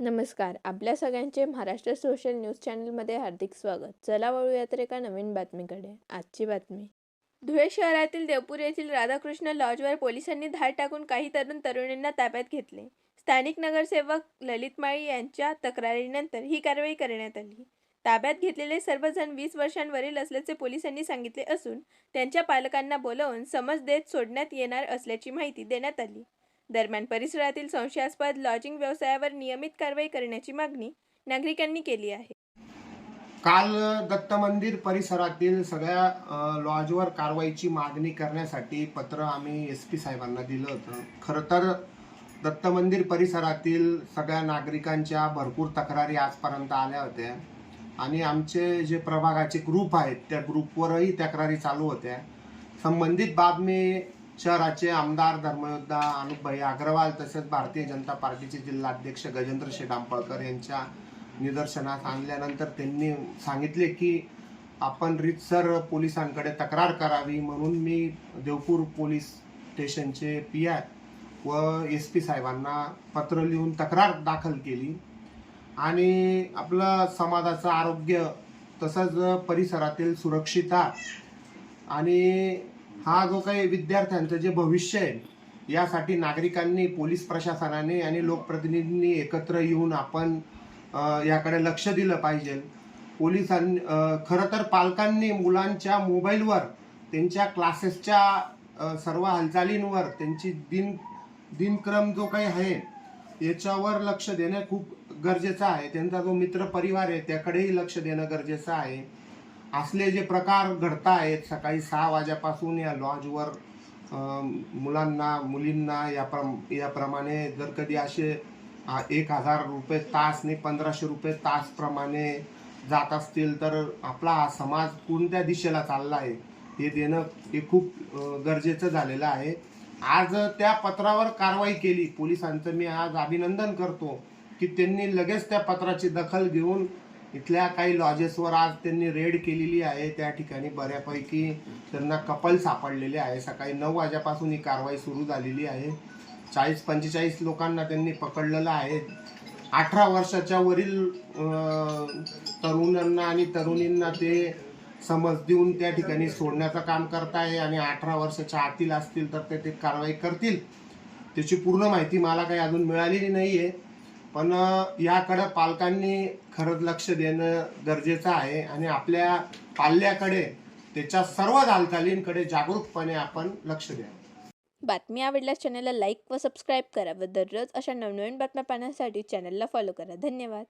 नमस्कार. आपल्या सगळ्यांचे महाराष्ट्र सोशल न्यूज चॅनलमध्ये हार्दिक स्वागत. चला वळूया तर एका नवीन बातमीकडे. आजची बातमी. धुळे शहरातील देवपूर येथील राधाकृष्ण लॉजवर पोलिसांनी धाड टाकून काही तरुणींना ताब्यात घेतले. स्थानिक नगरसेवक ललित माळी यांच्या तक्रारीनंतर ही कारवाई करण्यात आली. ताब्यात घेतलेले सर्वजण 20 वर्षांवरील असल्याचे पोलिसांनी सांगितले असून त्यांच्या पालकांना बोलावून समज देत सोडण्यात येणार असल्याची माहिती देण्यात आली. दरम्यान परिसरातील संशयास्पद लॉजिंग व्यवसायावर नियमित कारवाई करण्याची मागणी नागरिकांनी केली आहे. काल दत्त मंदिर परिसरातील सगळ्या लॉजवर कारवाईची मागणी करण्यासाठी पत्र आम्ही SP साहेबांना दिलं होतं. खरं तर दत्त मंदिर परिसरातील सगळ्या नागरिकांच्या भरपूर तक्रारी आजपर्यंत आल्या होत्या आणि आमचे जे प्रभागाचे ग्रुप आहेत त्या ग्रुपवरही तक्रारी चालू होत्या. संबंधित बातमी शहराचे आमदार धर्मयोद्धा अनुपभाई अग्रवाल तसेच भारतीय जनता पार्टीचे जिल्हाध्यक्ष गजेंद्र शेठ आंबळकर यांच्या निदर्शनास आणल्यानंतर त्यांनी सांगितले की आपण रीतसर पोलिसांकडे तक्रार करावी, म्हणून मी देवपूर पोलीस स्टेशनचे PI व SP साहेबांना पत्र लिहून तक्रार दाखल केली आणि आपलं समाजाचं आरोग्य तसंच परिसरातील सुरक्षितता आणि हा जो काही विद्यार्थ्यांचं जे भविष्य आहे यासाठी नागरिकांनी, पोलीस प्रशासनाने आणि लोकप्रतिनिधींनी एकत्र येऊन आपण याकडे लक्ष दिलं पाहिजे. पोलिसांनी खरं तर पालकांनी मुलांच्या मोबाईलवर त्यांच्या क्लासेसच्या सर्व हालचालींवर त्यांची दिनक्रम जो काही आहे याच्यावर लक्ष देणं खूप गरजेचं आहे. त्यांचा जो मित्र परिवार आहे त्याकडेही लक्ष देणं गरजेचं आहे. असले जे प्रकार घडत आहेत सकाळी 6 वाजेपासून या लॉजवर मुलांना मुलींना याप्रमाणे जर कधी असे 1000 रुपये तास ने 1500 रुपये तास प्रमाणे जात असतील तर आपला हा समाज कोणत्या दिशेला चालला आहे हे देणं हे खूप गरजेचं झालेलं आहे. आज त्या पत्रावर कारवाई केली पोलिसांचं मी आज अभिनंदन करतो की त्यांनी लगेच त्या पत्राची दखल घेऊन इथल्या काही लॉजेसवर आज त्यांनी रेड केलेली आहे. त्या ठिकाणी बऱ्यापैकी त्यांना कपल सापडलेले आहे. सकाळी 9 वाजेपासून ही कारवाई सुरू झालेली आहे. 40-45 लोकांना त्यांनी पकडलेलं आहे. 18 वर्षाच्या वरील तरुणांना आणि तरुणींना ते समज देऊन त्या ठिकाणी सोडण्याचं काम करत आहे आणि 18 वर्षाच्या आतील असतील तर ते कारवाई करतील. त्याची पूर्ण माहिती मला काही अजून मिळालेली नाही आहे, पण याकडे पालकांनी खरंच लक्ष देणं गरजेचं आहे आणि आपल्या पाल्याकडे त्याच्या सर्व हालचालींकडे जागरूकपणे आपण लक्ष द्यावं. बातमी आवडल्यास चॅनलला लाईक व सबस्क्राईब करा व दररोज अशा नवनवीन बातम्या पाहण्यासाठी चॅनलला फॉलो करा. धन्यवाद.